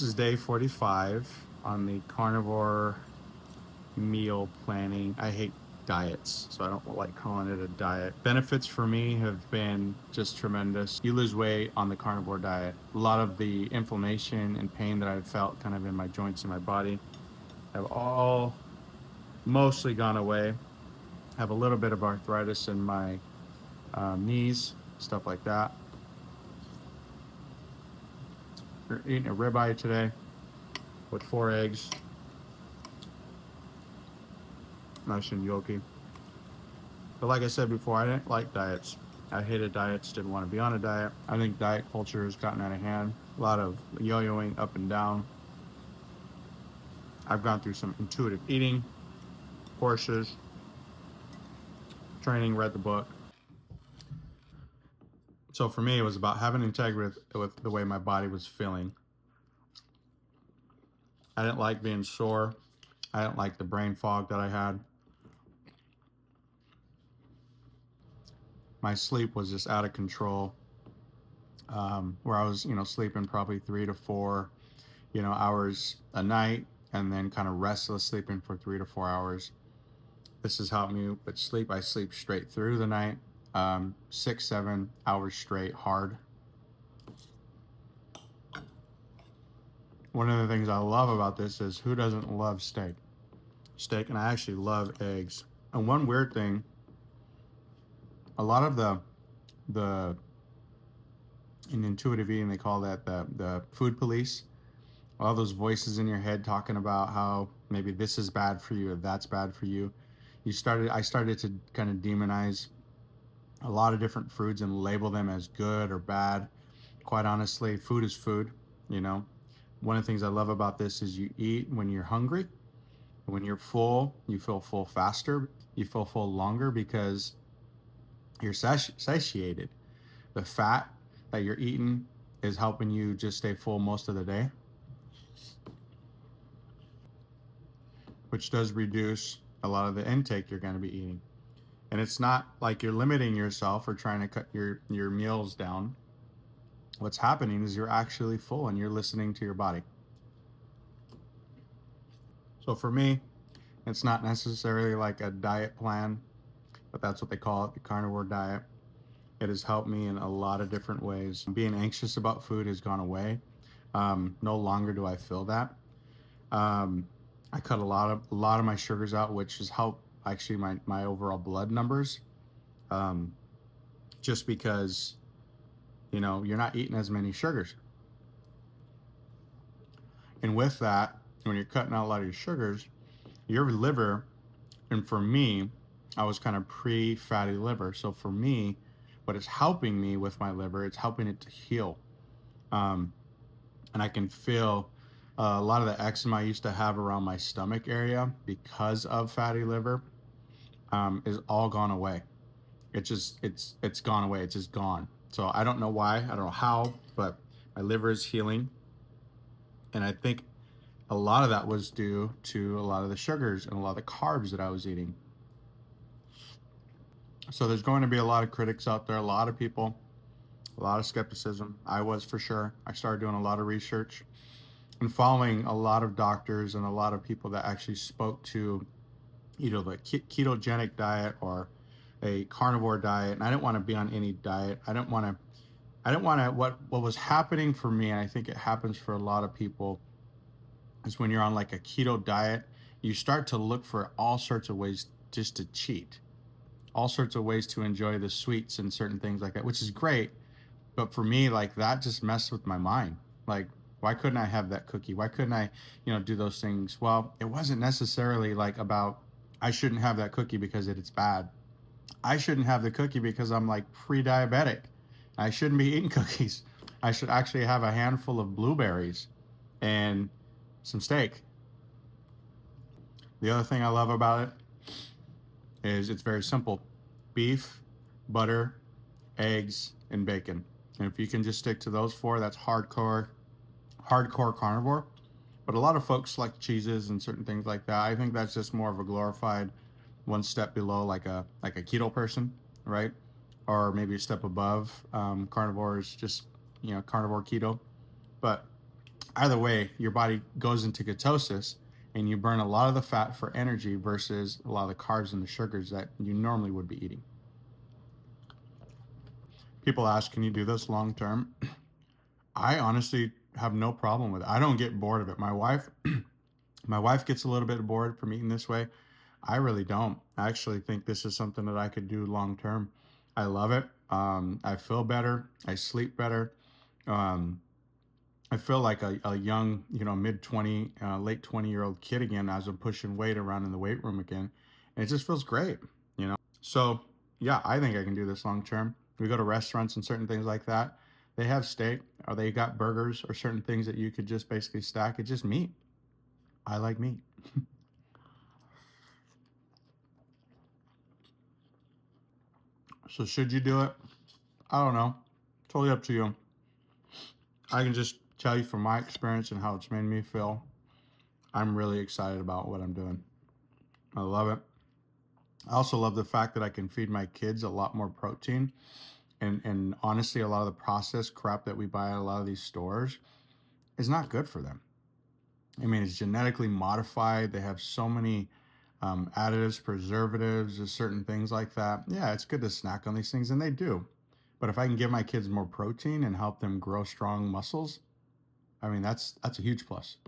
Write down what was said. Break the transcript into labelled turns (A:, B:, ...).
A: This is day 45 on the carnivore meal planning. I hate diets, so I don't like calling it a diet. Benefits for me have been just tremendous. You lose weight on the carnivore diet. A lot of the inflammation and pain that I've felt kind of in my joints and my body have all mostly gone away. I have a little bit of arthritis in my knees, stuff like that. We're eating a ribeye today with 4 eggs, nice and yolky. But like I said before, I didn't like diets. I hated diets, didn't want to be on a diet. I think diet culture has gotten out of hand. A lot of yo-yoing up and down. I've gone through some intuitive eating courses, training, read the book. So for me, it was about having integrity with the way my body was feeling. I didn't like being sore. I didn't like the brain fog that I had. My sleep was just out of control, where I was, sleeping probably 3 to 4, hours a night, and then kind of restless sleeping for 3 to 4 hours. This has helped me with sleep. I sleep straight through the night, 6, 7 hours straight, hard. One of the things I love about this is, who doesn't love steak? And I actually love eggs. And one weird thing, a lot of the in intuitive eating, they call that the food police. All those voices in your head talking about how maybe this is bad for you or that's bad for you. I started to kind of demonize a lot of different foods and label them as good or bad. Quite honestly, food is food, you know. One of the things I love about this is you eat when you're hungry. When you're full, you feel full faster. You feel full longer because you're satiated. The fat that you're eating is helping you just stay full most of the day, which does reduce a lot of the intake you're going to be eating. And it's not like you're limiting yourself or trying to cut your meals down. What's happening is you're actually full and you're listening to your body. So for me, it's not necessarily like a diet plan, but that's what they call it, the carnivore diet. It has helped me in a lot of different ways. Being anxious about food has gone away. No longer do I feel that. I cut a lot of my sugars out, which has helped actually my overall blood numbers. Just because you're not eating as many sugars, and with that, when you're cutting out a lot of your sugars, your liver, and for me, I was kind of pre-fatty liver. So for me, what is helping me with my liver, it's helping it to heal. And I can feel a lot of the eczema I used to have around my stomach area because of fatty liver is all gone away. It's gone away. It's just gone. So I don't know why. I don't know how, but my liver is healing. And I think a lot of that was due to a lot of the sugars and a lot of the carbs that I was eating. So there's going to be a lot of critics out there, a lot of people, a lot of skepticism. I was, for sure. I started doing a lot of research and following a lot of doctors and a lot of people that actually spoke to either the ketogenic diet or a carnivore diet. And I didn't want to be on any diet. I didn't want to, what was happening for me, and I think it happens for a lot of people, is when you're on like a keto diet, you start to look for all sorts of ways just to cheat, all sorts of ways to enjoy the sweets and certain things like that, which is great. But for me, like, that just messed with my mind. Like, why couldn't I have that cookie? Why couldn't I, do those things? Well, it wasn't necessarily like about, I shouldn't have that cookie because it's bad. I shouldn't have the cookie because I'm like pre-diabetic. I shouldn't be eating cookies. I should actually have a handful of blueberries and some steak. The other thing I love about it is it's very simple. Beef, butter, eggs, and bacon. And if you can just stick to those 4, that's hardcore carnivore. But a lot of folks like cheeses and certain things like that. I think that's just more of a glorified one step below like a keto person, right? Or maybe a step above. Carnivore is just, carnivore keto. But Either way, your body goes into ketosis and you burn a lot of the fat for energy versus a lot of the carbs and the sugars that you normally would be eating. People ask, can you do this long term? I honestly have no problem with it. I don't get bored of it. My wife gets a little bit bored from eating this way. I really don't. I actually think this is something that I could do long term. I love it. I feel better. I sleep better. Um, I feel like a young, mid 20, late 20-year-old kid again as I'm pushing weight around in the weight room again. And it just feels great. So, yeah, I think I can do this long term. We go to restaurants and certain things like that. They have steak or they got burgers or certain things that you could just basically stack. It's just meat. I like meat. So, should you do it? I don't know. Totally up to you. I can just tell you from my experience and how it's made me feel. I'm really excited about what I'm doing. I love it. I also love the fact that I can feed my kids a lot more protein. And honestly, a lot of the processed crap that we buy at a lot of these stores is not good for them. I mean, it's genetically modified. They have so many additives, preservatives, and certain things like that. Yeah, it's good to snack on these things, and they do. But if I can give my kids more protein and help them grow strong muscles, I mean, that's a huge plus.